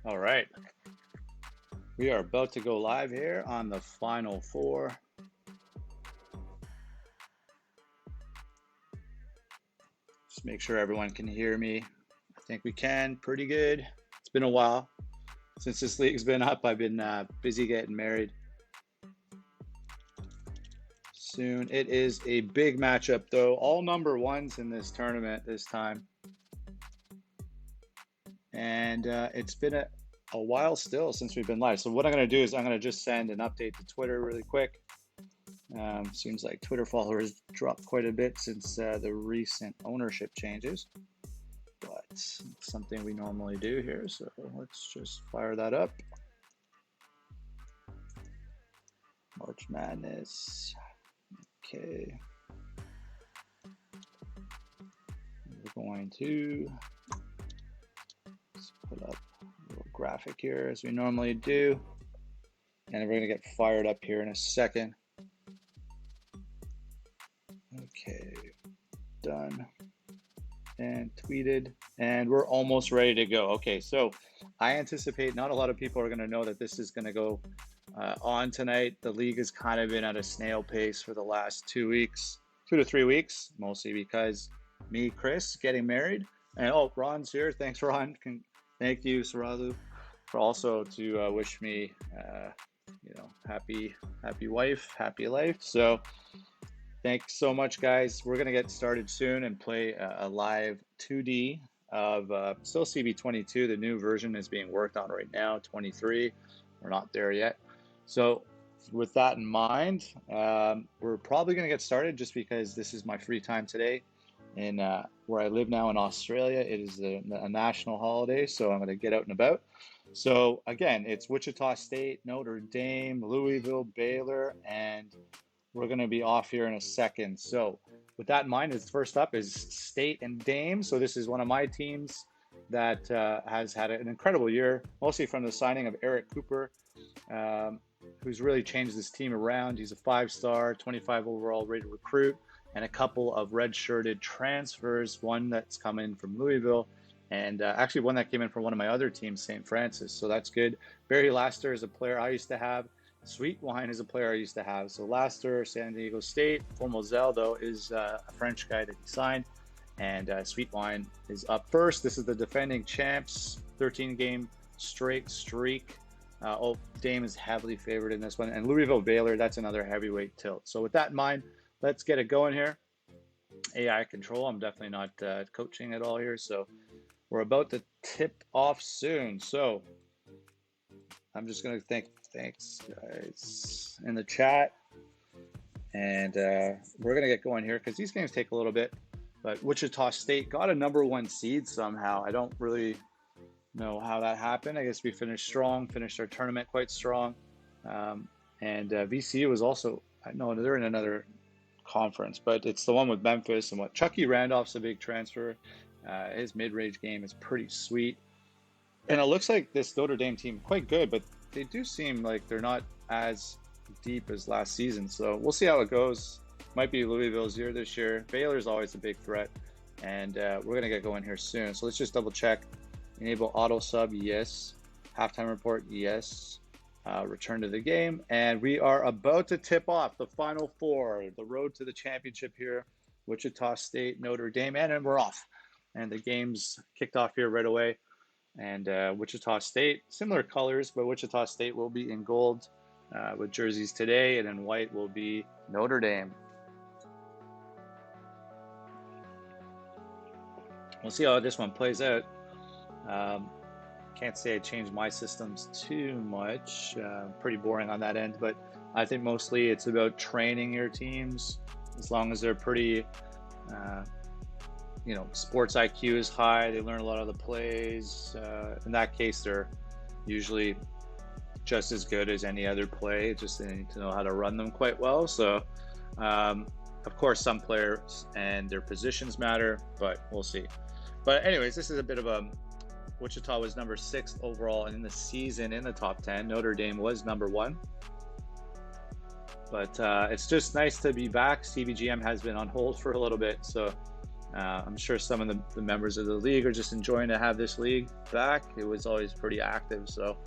All right, we are about to go live here on the Final Four. Just make sure everyone can hear me. I think we can pretty good. It's been a while since this league's been up. I've been busy getting married. Soon. It is a big matchup, though. All number ones in this tournament this time. And it's been a while still since we've been live. So what I'm going to do is I'm going to just send an update to Twitter really quick. Seems like Twitter followers dropped quite a bit since the recent ownership changes. But it's something we normally do here. So let's just fire that up. March Madness. Okay. We're going to just put up a little graphic here as we normally do. And we're going to get fired up here in a second. Okay, done. And tweeted. And we're almost ready to go. Okay, so I anticipate not a lot of people are going to know that this is going to go on tonight. The league has kind of been at a snail pace for the last 2 weeks, 2 to 3 weeks, mostly because me, Chris, getting married. And oh, Ron's here. Thanks, Ron. Thank you, Saralu, for also to wish me, happy wife, happy life. So thanks so much, guys. We're gonna get started soon and play a live 2D of still CB22. The new version is being worked on right now. 23. We're not there yet. So with that in mind, we're probably gonna get started just because this is my free time today. In where I live now in Australia, it is a national holiday, so I'm going to get out and about. So again, it's Wichita State, Notre Dame, Louisville, Baylor, and we're going to be off here in a second. So with that in mind, first up is State and Dame. So this is one of my teams that has had an incredible year, mostly from the signing of Eric Cooper, who's really changed this team around. He's a 5-star, 25 overall rated recruit, and a couple of red-shirted transfers, one that's come in from Louisville, and actually one that came in from one of my other teams, St. Francis, so that's good. Barry Laster is a player I used to have. Sweetwine is a player I used to have. So Laster, San Diego State. Formoselle, though, is a French guy that he signed, and Sweetwine is up first. This is the defending champs, 13-game straight streak. Dame is heavily favored in this one, and Louisville Baylor, that's another heavyweight tilt. So with that in mind, let's get it going here. AI control, I'm definitely not coaching at all here, so we're about to tip off soon. So I'm just going to thanks guys in the chat, and we're going to get going here because these games take a little bit. But Wichita State got a number 1 seed somehow. I don't really know how that happened. I guess we finished our tournament quite strong. And VCU was also, no, they're in another conference, but it's the one with Memphis. And Chucky Randolph's a big transfer. His mid-range game is pretty sweet, and it looks like this Notre Dame team quite good, but they do seem like they're not as deep as last season. So we'll see how it goes. Might be Louisville's year this year. Baylor's always a big threat, and we're gonna get going here soon. So let's just double check. Enable auto sub, yes. Halftime report, yes. Return to the game, and we are about to tip off the Final Four, the road to the championship here. Wichita State, Notre Dame, and then we're off. And the game's kicked off here right away. And Wichita State, similar colors, but Wichita State will be in gold with jerseys today, and in white will be Notre Dame. We'll see how this one plays out. Can't say I changed my systems too much. Pretty boring on that end, but I think mostly it's about training your teams. As long as they're pretty, sports IQ is high, they learn a lot of the plays. In that case, they're usually just as good as any other play, just they need to know how to run them quite well. So, of course, some players and their positions matter, but we'll see. But anyways, this is a bit of a Wichita was number 6 overall in the season in the top 10. Notre Dame was number 1. But it's just nice to be back. CBGM has been on hold for a little bit, so I'm sure some of the members of the league are just enjoying to have this league back. It was always pretty active, so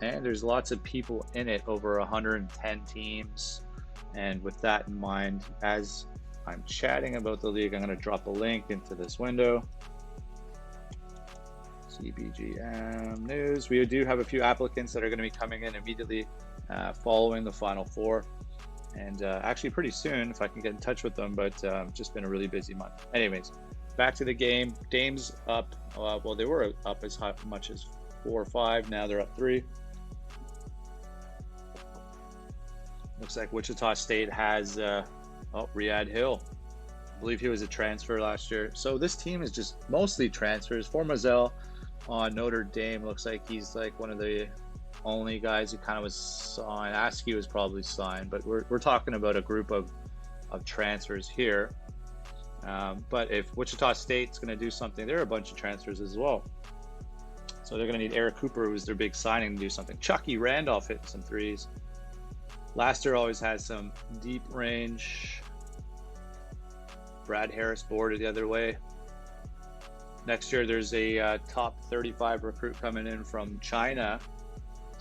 and there's lots of people in it, over 110 teams. And with that in mind, as I'm chatting about the league, I'm going to drop a link into this window. CBGM news. We do have a few applicants that are going to be coming in immediately following the Final Four. And actually pretty soon, if I can get in touch with them, but just been a really busy month. Anyways, back to the game. Dame's up. Well, they were up as much as 4 or 5. Now they're up 3. Looks like Wichita State has Riyadh Hill. I believe he was a transfer last year. So this team is just mostly transfers. Formazel on Notre Dame looks like he's like one of the only guys who kind of was signed. Askew was probably signed, but we're talking about a group of transfers here. But if Wichita State's going to do something, there are a bunch of transfers as well. So they're going to need Eric Cooper, who was their big signing, to do something. Chucky Randolph hitting some threes. Laster always has some deep range. Brad Harris boarded the other way. Next year, there's a top 35 recruit coming in from China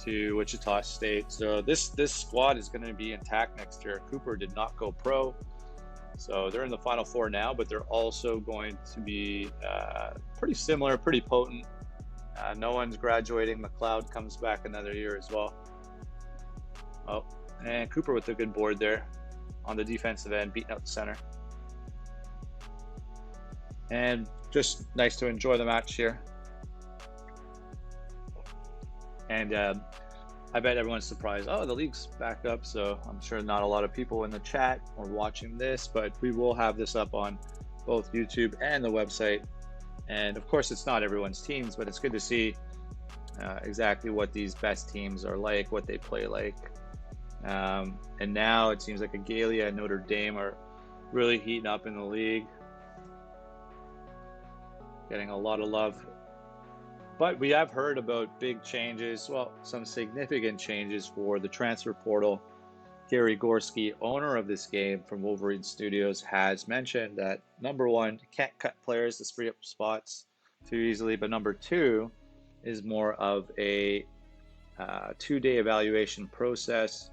to Wichita State. So this squad is going to be intact next year. Cooper did not go pro. So they're in the Final Four now, but they're also going to be pretty similar, pretty potent. No one's graduating. McLeod comes back another year as well. Oh, and Cooper with a good board there on the defensive end, beating out the center. And just nice to enjoy the match here. And I bet everyone's surprised. Oh, the league's back up. So I'm sure not a lot of people in the chat are watching this, but we will have this up on both YouTube and the website. And of course, it's not everyone's teams, but it's good to see exactly what these best teams are like, what they play like. And now it seems like Agalia and Notre Dame are really heating up in the league, getting a lot of love. But we have heard about big changes, well, some significant changes for the transfer portal. Gary Gorski, owner of this game from Wolverine Studios, has mentioned that number one, you can't cut players to free up spots too easily, but number two is more of a 2-day evaluation process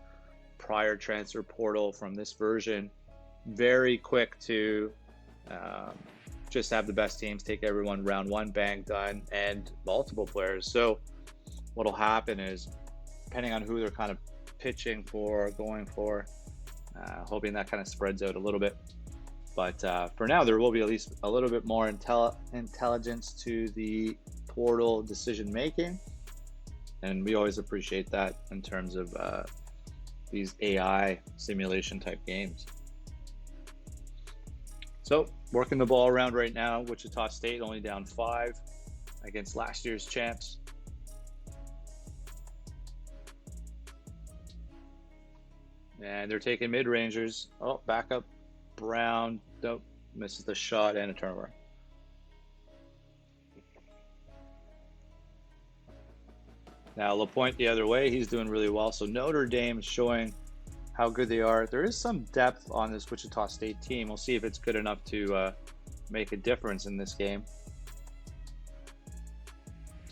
prior transfer portal from this version. Very quick to just have the best teams take everyone round one, bang, done, and multiple players. So what'll happen is, depending on who they're kind of pitching for, going for, hoping that kind of spreads out a little bit. But for now, there will be at least a little bit more intelligence to the portal decision making, and we always appreciate that in terms of these AI simulation type games. So working the ball around right now. Wichita State only down 5 against last year's champs. And they're taking mid-rangers. Oh, back up. Brown. Nope. Misses the shot and a turnover. Now LaPointe the other way. He's doing really well. So Notre Dame is showing how good they are. There is some depth on this Wichita State team. We'll see if it's good enough to make a difference in this game.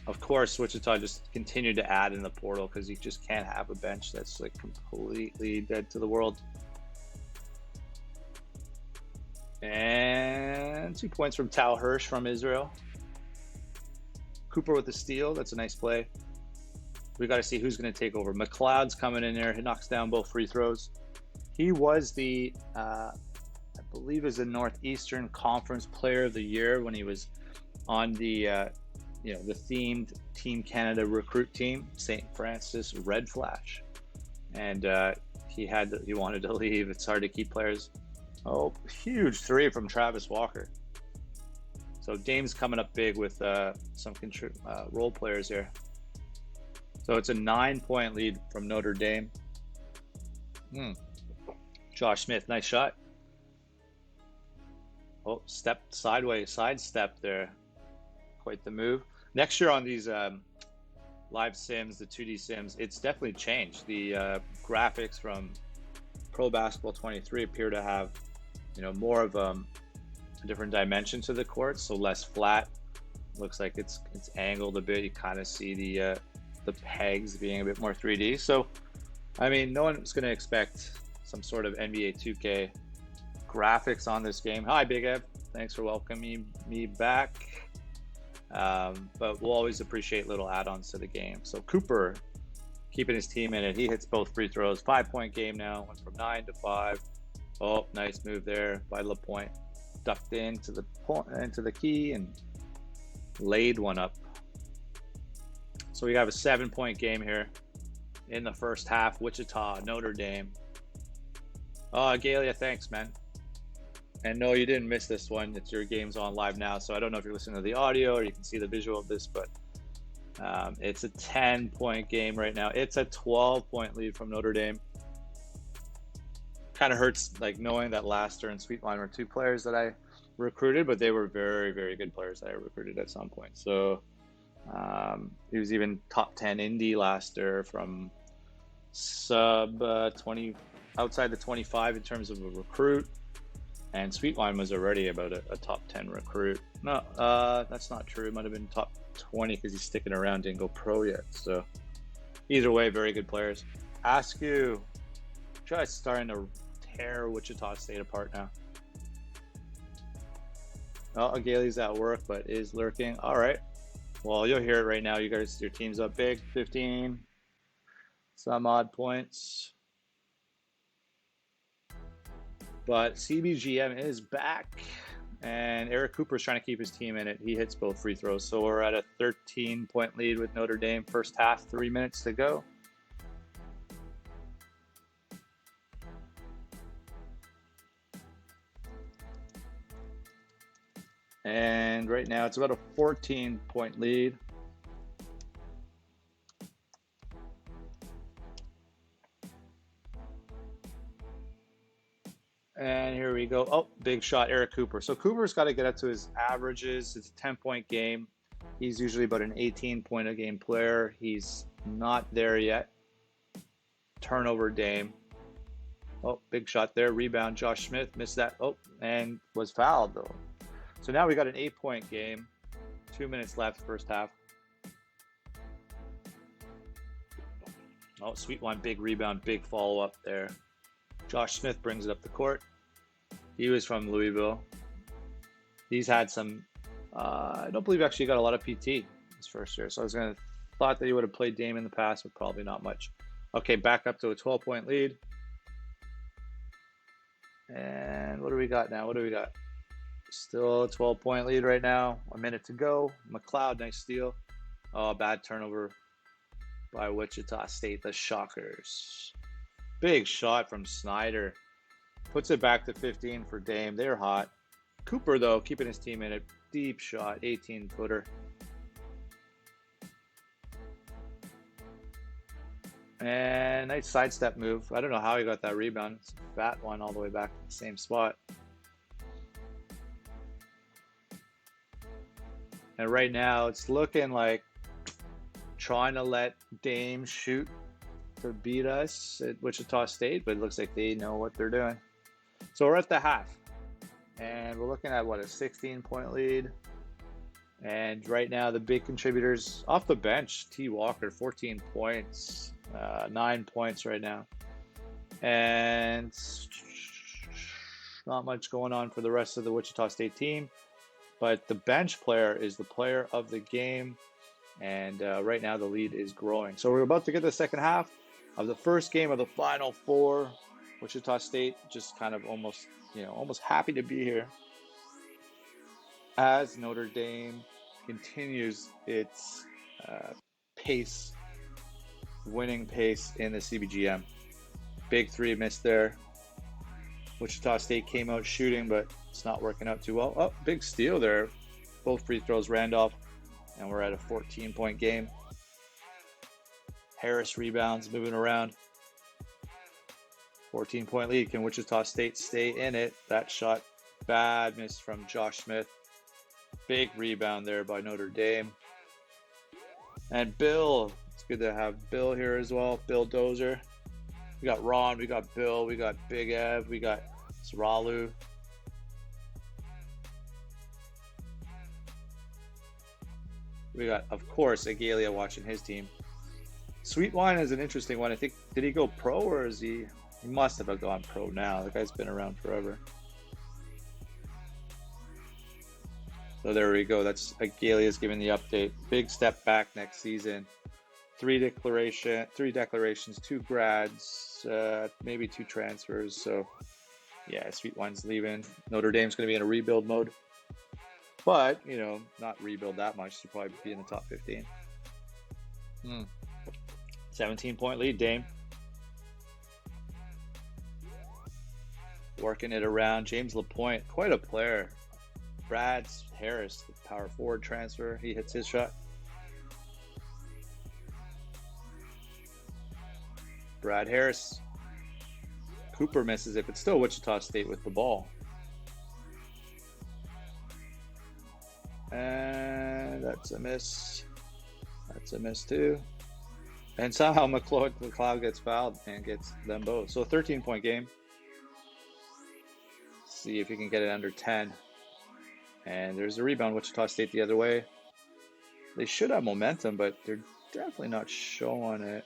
Of course, Wichita just continued to add in the portal because you just can't have a bench that's like completely dead to the world. And 2 points from Tal Hirsch from Israel. Cooper with the steal. That's a nice play. We got to see who's going to take over. McLeod's coming in there. He knocks down both free throws. He was the, I believe, is the Northeastern Conference Player of the Year when he was on the, the themed Team Canada recruit team, St. Francis Red Flash. And he wanted to leave. It's hard to keep players. Oh, huge three from Travis Walker. So Dame's coming up big with some role players here. So it's a 9-point lead from Notre Dame. Josh Smith, nice shot. Oh, stepped sideways, sidestep there. Quite the move. Next year on these live sims, the 2D sims, it's definitely changed. The graphics from Pro Basketball 23 appear to have, more of a different dimension to the court, so less flat. Looks like it's angled a bit. You kind of see the pegs being a bit more 3D. So, I mean, no one's going to expect some sort of NBA 2K graphics on this game. Hi, Big Ev. Thanks for welcoming me back. But we'll always appreciate little add-ons to the game. So Cooper keeping his team in it. He hits both free throws. 5-point game now. Went from 9 to 5. Oh, nice move there by LaPointe. Ducked into the key and laid one up. So we have a 7-point game here in the first half. Wichita, Notre Dame. Oh, Galia, thanks, man. And no, you didn't miss this one. It's your game's on live now, so I don't know if you're listening to the audio or you can see the visual of this, but it's a 10-point game right now. It's a 12-point lead from Notre Dame. Kind of hurts, like, knowing that Laster and Sweetline were two players that I recruited, but they were very, very good players that I recruited at some point. So he was even top 10 Indy Laster from sub 20, outside the 25 in terms of a recruit. And Sweetline was already about a top 10 recruit. No, that's not true. It might have been top 20 because he's sticking around, didn't go pro yet. So either way, very good players. Askew, just starting to tear Wichita State apart now. Oh, Agali's at work, but is lurking. All right. Well, you'll hear it right now. You guys, your team's up big, 15, some odd points. But CBGM is back, and Eric Cooper's trying to keep his team in it. He hits both free throws. So we're at a 13-point lead with Notre Dame. First half, 3 minutes to go. And right now it's about a 14-point lead. And here we go. Oh, big shot, Eric Cooper. So Cooper's got to get up to his averages. It's a 10-point game. He's usually about an 18-point-a-game player. He's not there yet. Turnover Dame. Oh, big shot there. Rebound, Josh Smith. Missed that. Oh, and was fouled, though. So now we got an 8-point game. 2 minutes left, first half. Oh, Sweetline, big rebound, big follow-up there. Josh Smith brings it up the court. He was from Louisville. He's had some, I don't believe actually got a lot of PT his first year. So I was going to thought that he would have played Dame in the past, but probably not much. Okay, back up to a 12-point lead. And what do we got now? What do we got? Still a 12-point lead right now. A minute to go. McLeod, nice steal. Oh, bad turnover by Wichita State, the Shockers. Big shot from Snyder. Puts it back to 15 for Dame. They're hot. Cooper, though, keeping his team in it. Deep shot, 18-footer. And nice sidestep move. I don't know how he got that rebound. It's a fat one all the way back to the same spot. And right now, it's looking like trying to let Dame shoot to beat us at Wichita State, but it looks like they know what they're doing. So we're at the half, and we're looking at, what, a 16-point lead. And right now, the big contributors off the bench, T. Walker, 14 points, 9 points right now. And not much going on for the rest of the Wichita State team. But the bench player is the player of the game. And right now, the lead is growing. So we're about to get the second half of the first game of the Final Four. Wichita State just kind of almost happy to be here as Notre Dame continues its winning pace in the CBGM. Big three missed there. Wichita State came out shooting, but it's not working out too well. Oh, big steal there. Both free throws, Randolph, and we're at a 14-point game. Harris rebounds, moving around. 14-point lead. Can Wichita State stay in it? That shot, bad miss from Josh Smith. Big rebound there by Notre Dame. And Bill, it's good to have Bill here as well. Bill Dozer. We got Ron, we got Bill, we got Big Ev, we got Sralu. We got, of course, Agalia watching his team. Sweet Wine is an interesting one. I think, did he go pro or is he must have gone pro now. The guy's been around forever. So there we go. That's Agalia's giving the update. Big step back next season. Three declarations, 2 grads, maybe 2 transfers. So yeah, Sweet Wine's leaving. Notre Dame's going to be in a rebuild mode. But, you know, not rebuild that much to probably be in the top 15. 17-point lead, Dame. Working it around. James LaPointe, quite a player. Brad Harris, the power forward transfer. He hits his shot. Brad Harris. Cooper misses it, but still Wichita State with the ball. And that's a miss. That's a miss too. And somehow McLeod gets fouled and gets them both. So a 13-point game. See if he can get it under 10. And there's a rebound. Wichita State the other way. They should have momentum, but they're definitely not showing it.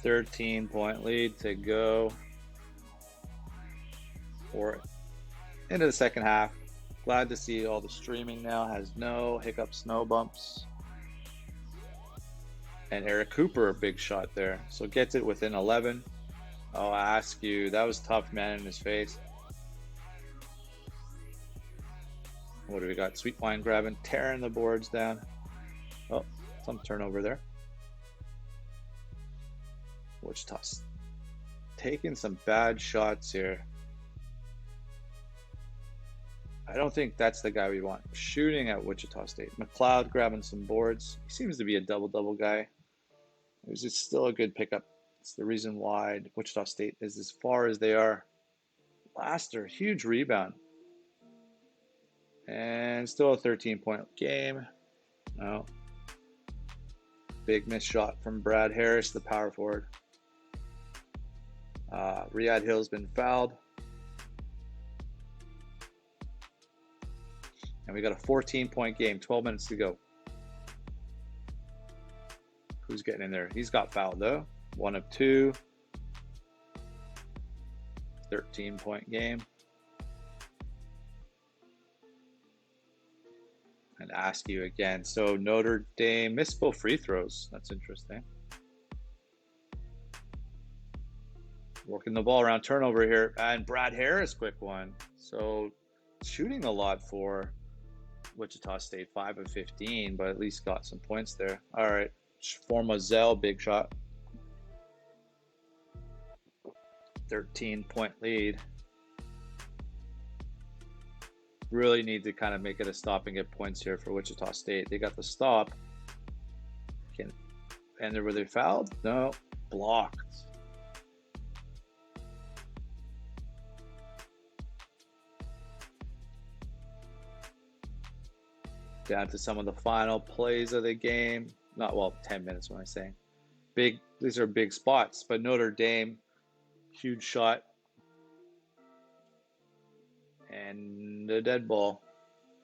$13-point lead to go. Or into the second half. Glad to see all the streaming now has no hiccups, no bumps. And Eric Cooper, a big shot there. So gets it within 11. I'll ask you, that was tough, man, in his face. What do we got? Sweet Wine grabbing, tearing the boards down. Oh, some turnover there. Wichita's taking some bad shots here. I don't think that's the guy we want. Shooting at Wichita State. McLeod grabbing some boards. He seems to be a double-double guy. It's still a good pickup. It's the reason why Wichita State is as far as they are. Laster, huge rebound. And still a 13-point game. No. Big missed shot from Brad Harris, the power forward. Riyadh Hill's been fouled. And we got a 14-point game, 12 minutes to go. Who's getting in there? He's got fouled though. 1 of 2. 13-point game. And ask you again. So Notre Dame missed both free throws. That's interesting. Working the ball around, turnover here. And Brad Harris, quick one. So shooting a lot for Wichita State, 5 of 15, but at least got some points there. All right. Formazell, big shot. 13-point lead. Really need to kind of make it a stop and get points here for Wichita State. They got the stop. And were they fouled? No. Blocked. Down to some of the final plays of the game. Not, well, 10 minutes when I say. These are big spots, but Notre Dame, huge shot. And a dead ball.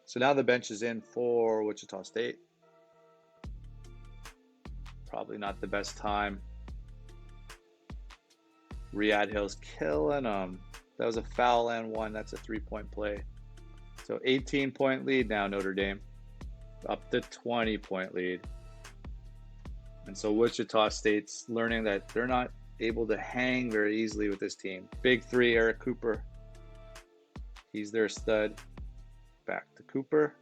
So now the bench is in for Wichita State. Probably not the best time. Riyadh Hill's killing them. That was a foul and 1. That's a 3-point play. So 18-point lead now, Notre Dame. Up to 20-point lead. And so Wichita State's learning that they're not able to hang very easily with this team. Big 3, Eric Cooper. He's their stud. Back to Cooper.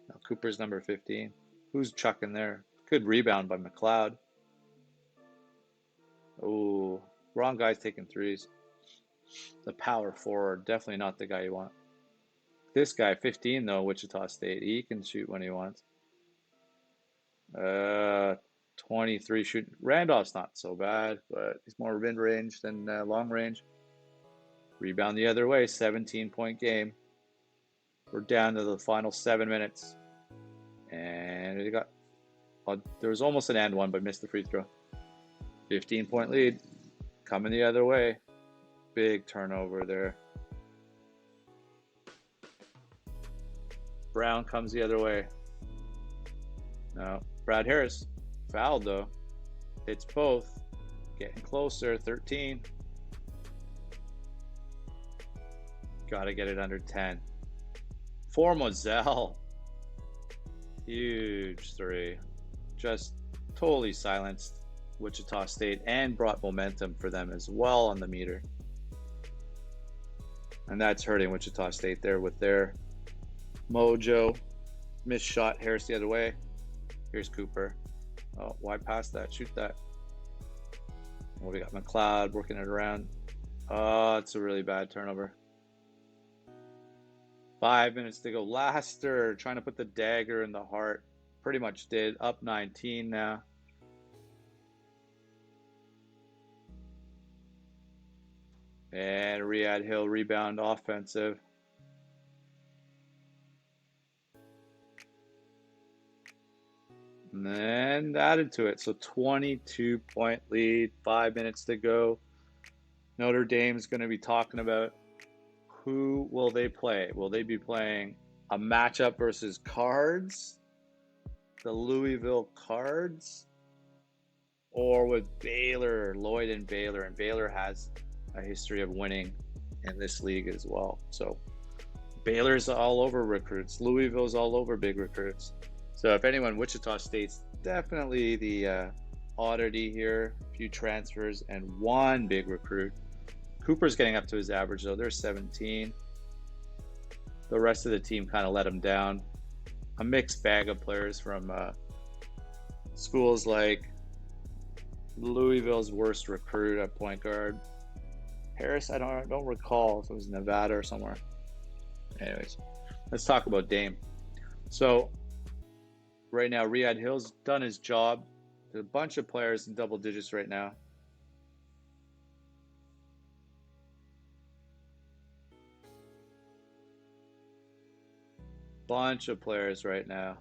Now Cooper's number 15. Who's chucking there? Good rebound by McLeod. Oh, wrong guy's taking threes. The power forward, definitely not the guy you want. This guy, 15 though, Wichita State. He can shoot when he wants. 23 shooting. Randolph's not so bad, but he's more mid-range than long range. Rebound the other way, 17-point game. We're down to the final 7 minutes. And we got, there was almost an and one, but missed the free throw. 15-point lead. Coming the other way. Big turnover there. Brown comes the other way. No, Brad Harris fouled though. It's both. Getting closer. 13. Got to get it under 10. For Moselle. Huge three. Just totally silenced Wichita State and brought momentum for them as well on the meter. And that's hurting Wichita State there with their mojo. Missed shot. Harris the other way. Here's Cooper. Oh, why pass that? Shoot that. Well, we got McLeod working it around. Oh, it's a really bad turnover. 5 minutes to go. Laster trying to put the dagger in the heart. Pretty much did. Up 19 now. And Riyadh Hill rebound offensive. And then added to it. So 22-point lead. 5 minutes to go. Notre Dame's going to be talking about who will they play. Will they be playing a matchup versus Cards? The Louisville Cards? Or with Baylor, Lloyd and Baylor. And Baylor has a history of winning in this league as well. So Baylor's all over recruits. Louisville's all over big recruits. So if anyone, Wichita State's definitely the oddity here. A few transfers and one big recruit. Cooper's getting up to his average though. They're 17. The rest of the team kind of let him down. A mixed bag of players from schools like Louisville's worst recruit at point guard. Harris, I don't recall if it was Nevada or somewhere. Anyways, let's talk about Dame. So right now, Riyadh Hill's done his job. There's a bunch of players in double digits right now. Bunch of players right now.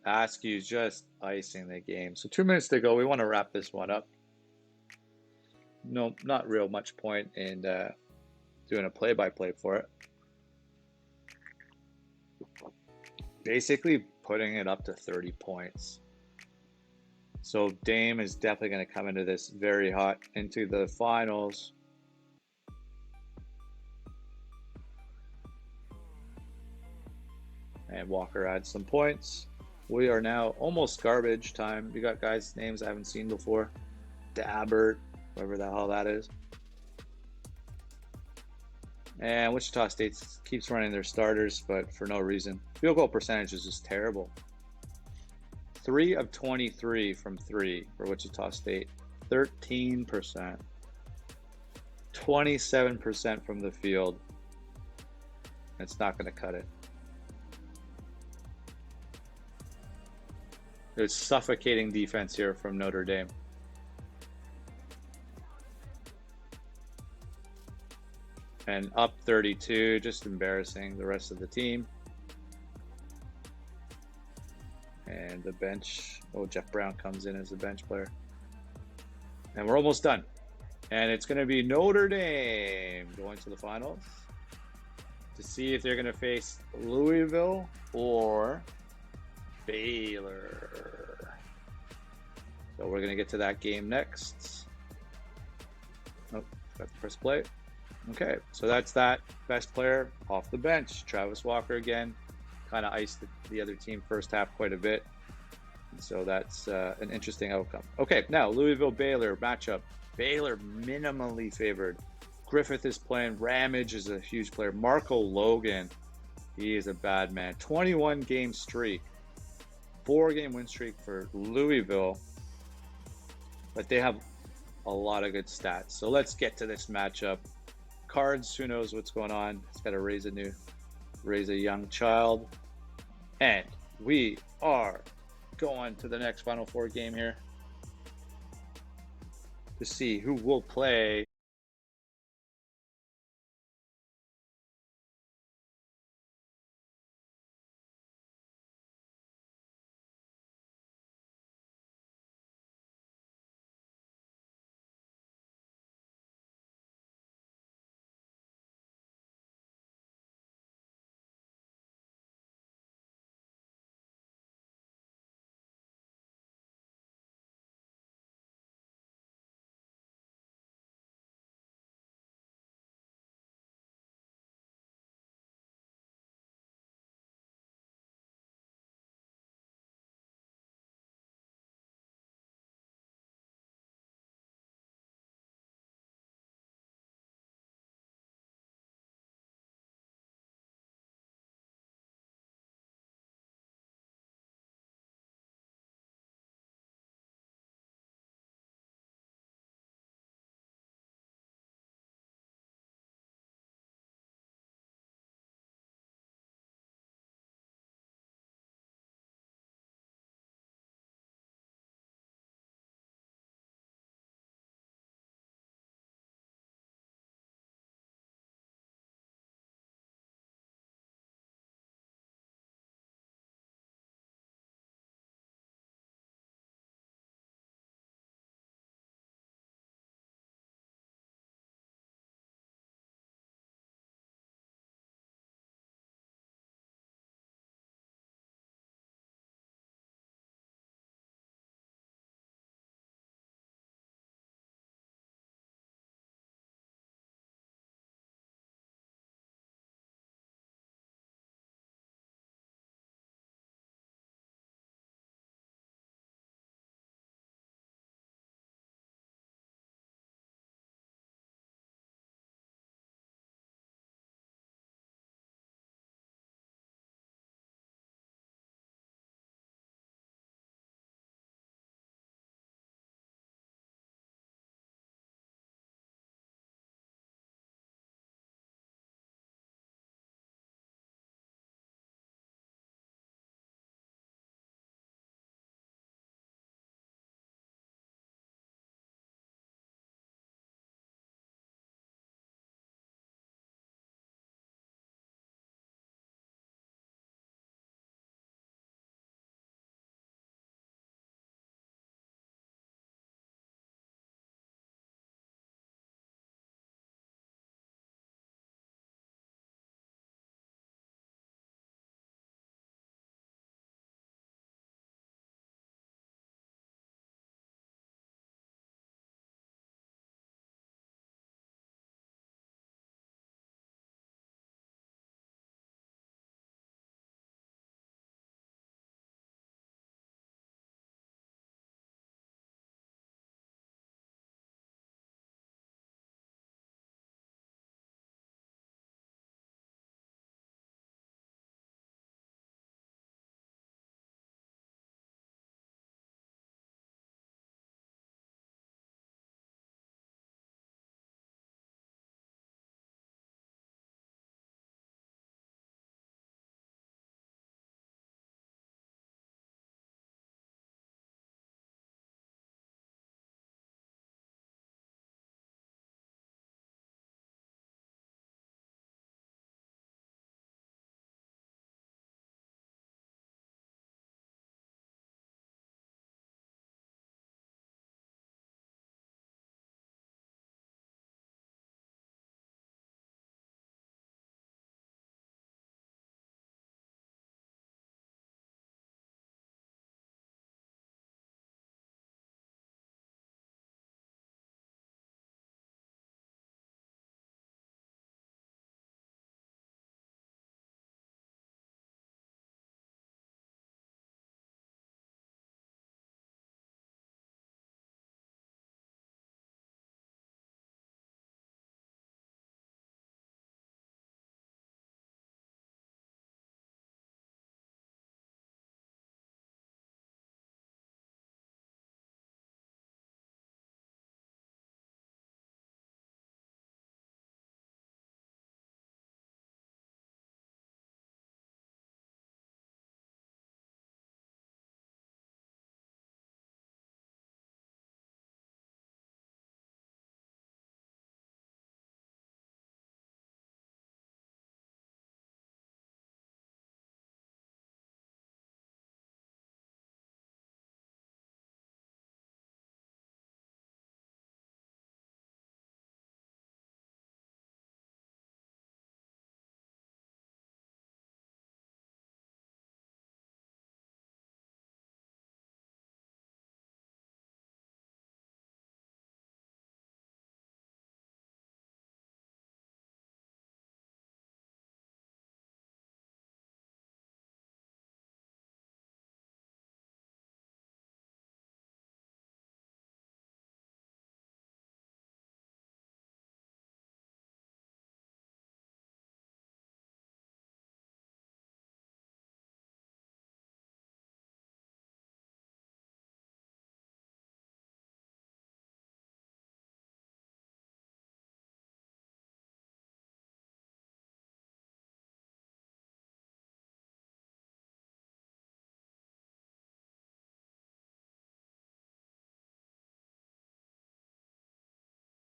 Askew's just icing the game. So 2 minutes to go. We want to wrap this one up. No, not real much point in doing a play-by-play for it. Basically putting it up to 30 points. So Dame is definitely going to come into this very hot into the finals. And Walker adds some points. We are now almost garbage time. We got guys' names I haven't seen before. Dabbert, whatever the hell that is. And Wichita State keeps running their starters, but for no reason. Field goal percentage is just terrible. 3 of 23 from 3 for Wichita State. 13%. 27% from the field. It's not going to cut it. There's suffocating defense here from Notre Dame. And up 32, just embarrassing the rest of the team. And the bench, oh, Jeff Brown comes in as a bench player. And we're almost done. And it's going to be Notre Dame going to the finals to see if they're going to face Louisville or Baylor. So we're going to get to that game next. Oh, got to press play. Okay, so that's that. Best player off the bench, Travis Walker again. Kind of iced the other team first half quite a bit. And so that's an interesting outcome. Okay, now Louisville-Baylor matchup. Baylor minimally favored. Griffith is playing. Ramage is a huge player. Marco Logan, he is a bad man. 21-game streak. 4-game win streak for Louisville. But they have a lot of good stats. So let's get to this matchup. Cards, who knows what's going on. It's got to raise a young child. And we are going to the next Final Four game here to see who will play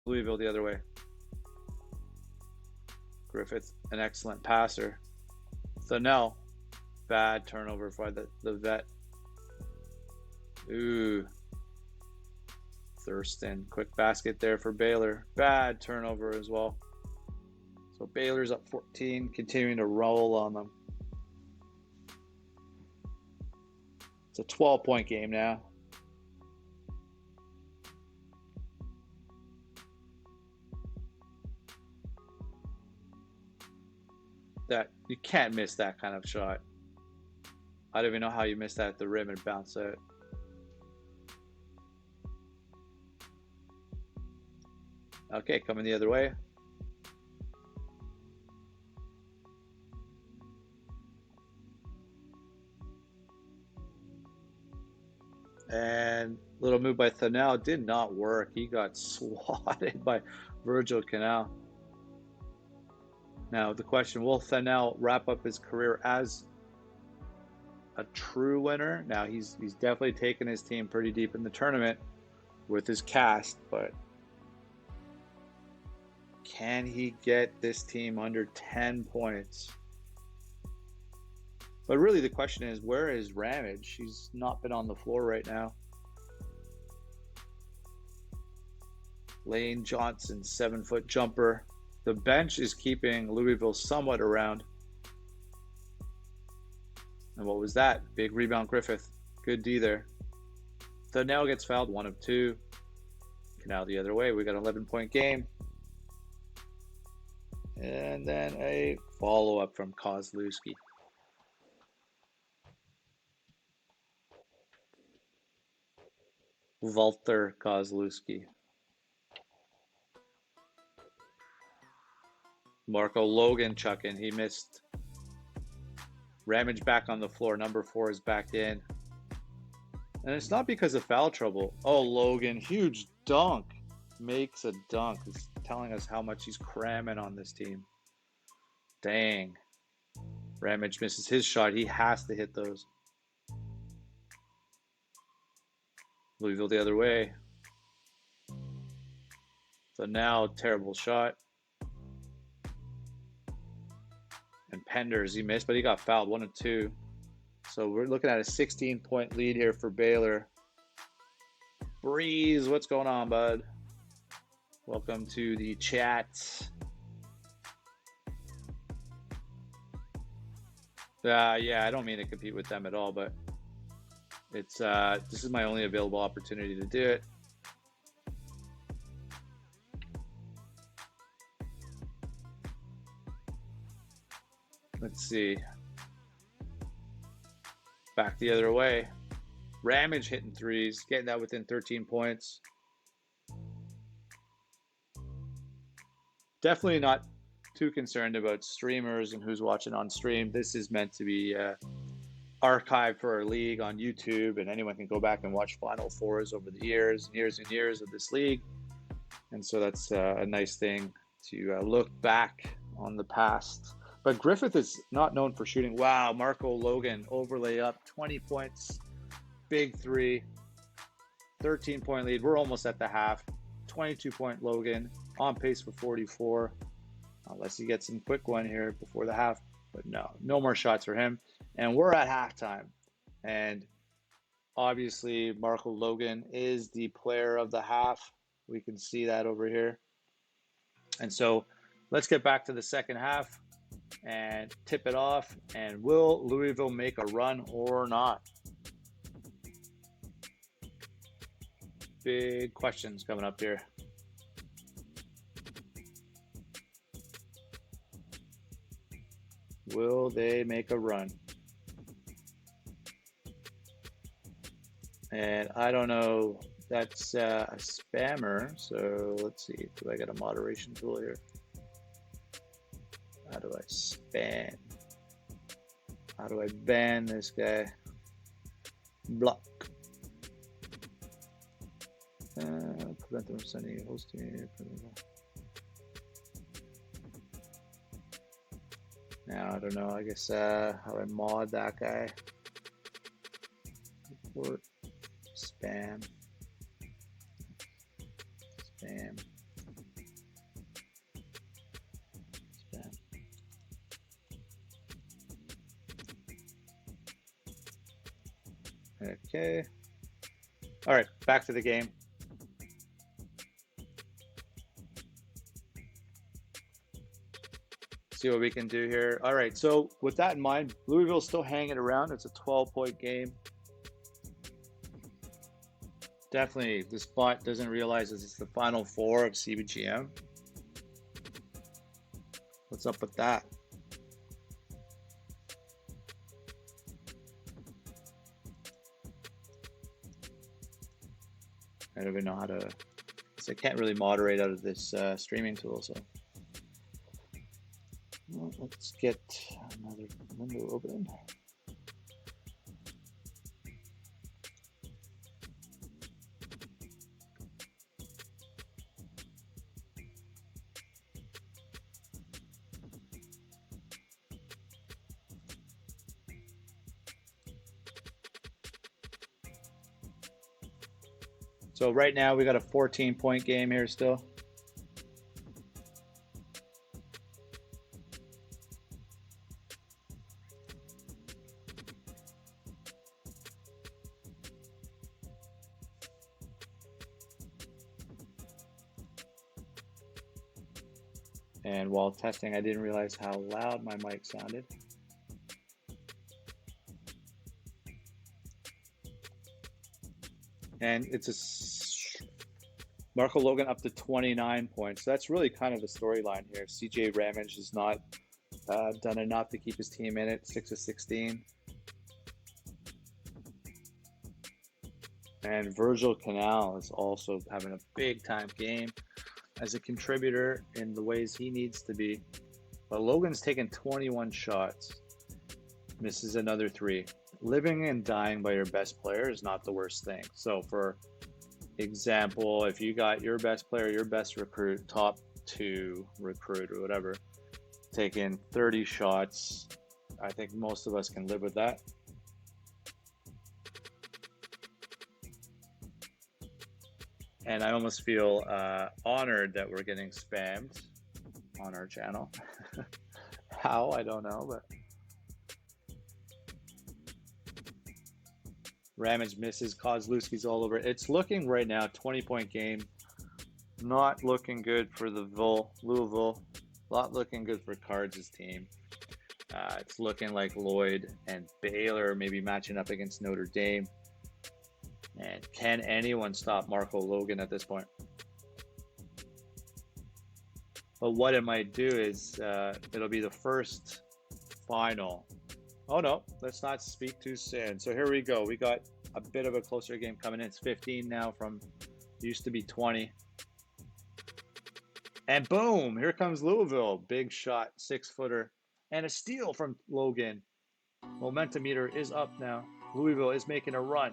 Louisville the other way. Griffith, an excellent passer. Thunnell, bad turnover for the vet. Ooh. Thurston, quick basket there for Baylor. Bad turnover as well. So Baylor's up 14, continuing to roll on them. It's a 12-point game now. That you can't miss that kind of shot. I don't even know how you missed that at the rim and bounce out. Okay, coming the other way. And little move by Thunnell did not work. He got swatted by Virgil Canal. Now the question, will Thunnell wrap up his career as a true winner? Now he's definitely taken his team pretty deep in the tournament with his cast, but can he get this team under 10 points? But really the question is, where is Ramage? He's not been on the floor right now. Lane Johnson, 7-foot jumper. The bench is keeping Louisville somewhat around. And what was that? Big rebound, Griffith. Good D there. Thunnell gets fouled, 1 of 2. Canal the other way. We got an 11-point game. And then a follow-up from Kozlowski. Walter Kozlowski. Marco Logan chucking. He missed. Ramage back on the floor. Number 4 is back in. And it's not because of foul trouble. Oh, Logan, huge dunk. Makes a dunk. It's telling us how much he's cramming on this team. Dang. Ramage misses his shot. He has to hit those. Louisville the other way. So now, terrible shot. And Penders, he missed, but he got fouled, 1 of 2. So we're looking at a 16-point lead here for Baylor. Breeze, what's going on, bud? Welcome to the chat. Yeah, I don't mean to compete with them at all, but it's this is my only available opportunity to do it. Let's see. Back the other way. Ramage hitting threes, getting that within 13 points. Definitely not too concerned about streamers and who's watching on stream. This is meant to be archived for our league on YouTube, and anyone can go back and watch Final Fours over the years and years of this league. And so that's a nice thing to look back on the past. But Griffith is not known for shooting. Wow, Marco Logan, overlay up, 20 points, big 3, 13-point lead. We're almost at the half. 22-point Logan, on pace for 44. Unless he gets some quick one here before the half. But no more shots for him. And we're at halftime. And obviously, Marco Logan is the player of the half. We can see that over here. And so let's get back to the second half and tip it off. And will Louisville make a run or not? Big questions coming up here. Will they make a run? And I don't know, that's a spammer. So let's see, do I get a moderation tool here? How do I spam? How do I ban this guy? Block. Prevent them from sending hosting. Now I don't know. I guess how I mod that guy. Report spam. Okay. All right, back to the game. See what we can do here. All right, so with that in mind, Louisville's still hanging around. It's a 12-point game. Definitely, this bot doesn't realize it's the final four of CBGM. What's up with that? I don't even know how to, because I can't really moderate out of this streaming tool, so. Well, let's get another window open. So right now we got a 14-point game here still. And while testing, I didn't realize how loud my mic sounded. And it's a Marco Logan up to 29 points. That's really kind of the storyline here. CJ Ramage has not done enough to keep his team in it, 6 of 16. And Virgil Canal is also having a big time game as a contributor in the ways he needs to be. But Logan's taken 21 shots, misses another 3. Living and dying by your best player is not the worst thing. So for example, if you got your best player, your best recruit, top 2 recruit or whatever, taking 30 shots, I think most of us can live with that. And I almost feel honored that we're getting spammed on our channel. How? I don't know, but Ramage misses, Kozlowski's all over. It's looking right now, 20-point game. Not looking good for the Louisville. Not looking good for Cards' team. It's looking like Lloyd and Baylor maybe matching up against Notre Dame. And can anyone stop Marco Logan at this point? But what it might do is it'll be the first final. Oh no, let's not speak too soon. So here we go. We got a bit of a closer game coming in. It's 15 now from used to be 20. And boom, here comes Louisville. Big shot, 6-footer. And a steal from Logan. Momentum meter is up now. Louisville is making a run.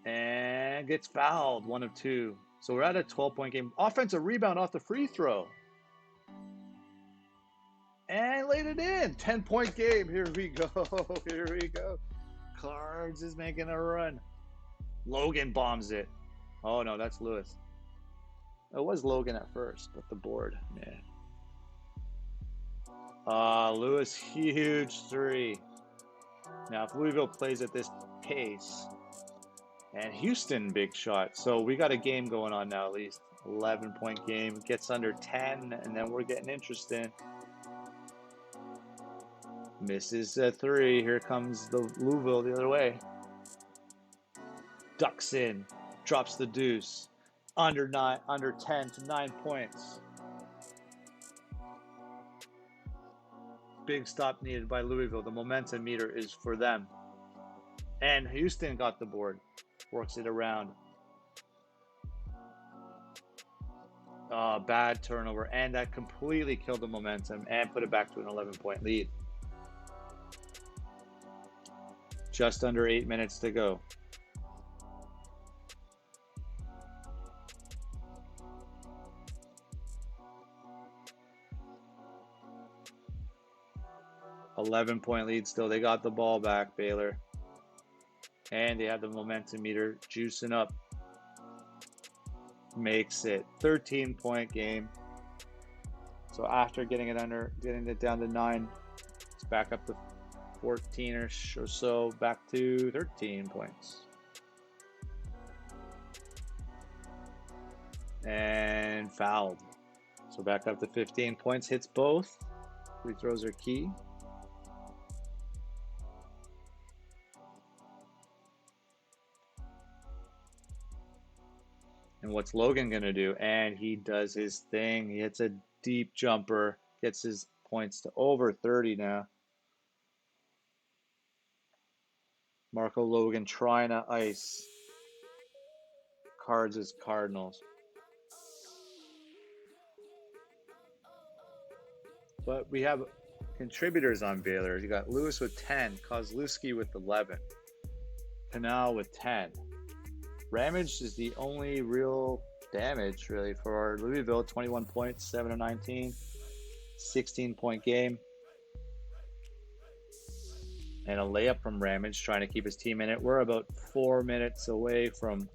And gets fouled, 1 of 2. So we're at a 12-point game. Offensive rebound off the free throw. And laid it in. 10-point game. Here we go. Here we go. Cards is making a run. Logan bombs it. Oh, no, that's Lewis. It was Logan at first, but the board, yeah. Lewis, huge 3. Now, if Louisville plays at this pace, and Houston, big shot. So we got a game going on now, at least. 11-point game. Gets under 10, and then we're getting interesting. Misses a 3. Here comes the Louisville the other way. Ducks in. Drops the deuce. Under 10 to 9 points. Big stop needed by Louisville. The momentum meter is for them. And Houston got the board. Works it around. Bad turnover. And that completely killed the momentum and put it back to an 11-point lead. Just under 8 minutes to go. $11-point lead still. They got the ball back, Baylor. And they have the momentum meter juicing up. Makes it 13-point game. So after getting it down to 9, it's back up to 14-ish or so, back to 13 points. And fouled. So back up to 15 points, hits both. Free throws are key. And what's Logan going to do? And he does his thing. He hits a deep jumper, gets his points to over 30 now. Marco Logan trying to ice Cards' Cardinals. But we have contributors on Baylor. You got Lewis with 10, Kozlowski with 11, Canal with 10. Ramage is the only real damage, really, for Louisville. 21 points, 7 of 19, 16-point game. And a layup from Ramage, trying to keep his team in it. We're about 4 minutes away from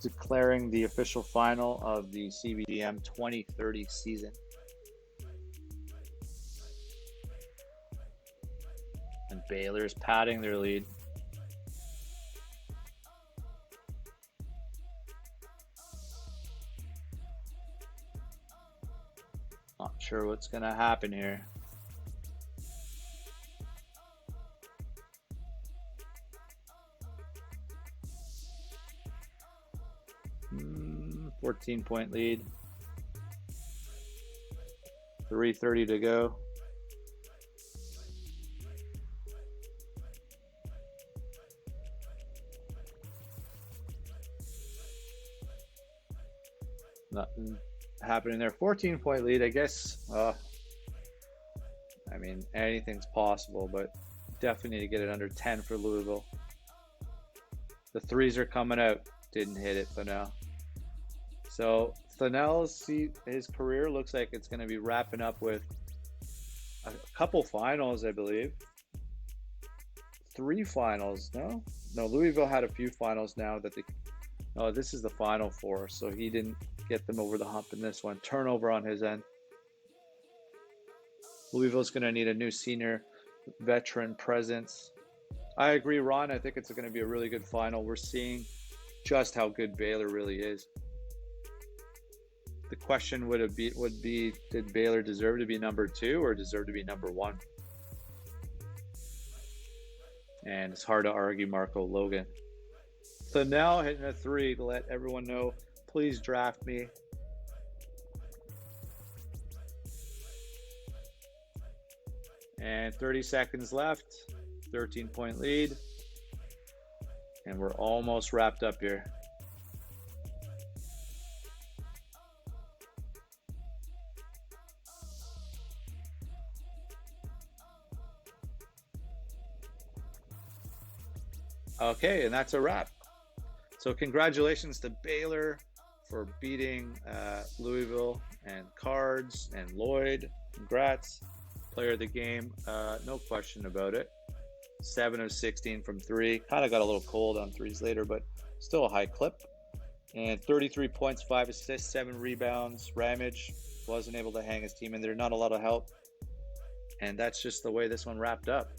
declaring the official final of the CBGM 2030 season. And Baylor's padding their lead. Not sure what's going to happen here. Mm, 14-point lead. 3:30 to go. Nothing happening there. 14-point lead, I guess. I mean, anything's possible, but definitely need to get it under 10 for Louisville. The threes are coming out. Didn't hit it for now. So Fennell's, his career looks like it's going to be wrapping up with a couple finals, I believe. 3 finals, no? No, Louisville had a few finals now that they... Oh, this is the final 4, so he didn't get them over the hump in this one. Turnover on his end. Louisville's going to need a new senior veteran presence. I agree, Ron. I think it's going to be a really good final. We're seeing just how good Baylor really is. The question would be, did Baylor deserve to be number 2 or deserve to be number 1? And it's hard to argue Marco Logan. So now hitting a 3 to let everyone know, please draft me. And 30 seconds left, 13-point lead. And we're almost wrapped up here. Okay, and that's a wrap. So congratulations to Baylor for beating Louisville, and Cards and Lloyd. Congrats. Player of the game, no question about it. 7 of 16 from 3. Kind of got a little cold on threes later, but still a high clip. And 33 points, 5 assists, 7 rebounds. Ramage wasn't able to hang his team in there. Not a lot of help. And that's just the way this one wrapped up.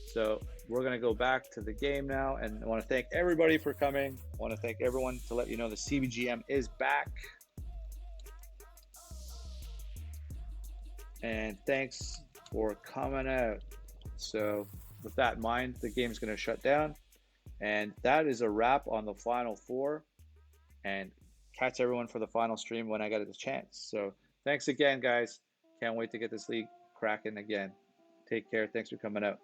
So we're going to go back to the game now. And I want to thank everybody for coming. I want to thank everyone to let you know the CBGM is back. And thanks for coming out. So with that in mind, the game's going to shut down. And that is a wrap on the Final 4. And catch everyone for the final stream when I get the chance. So thanks again, guys. Can't wait to get this league cracking again. Take care. Thanks for coming out.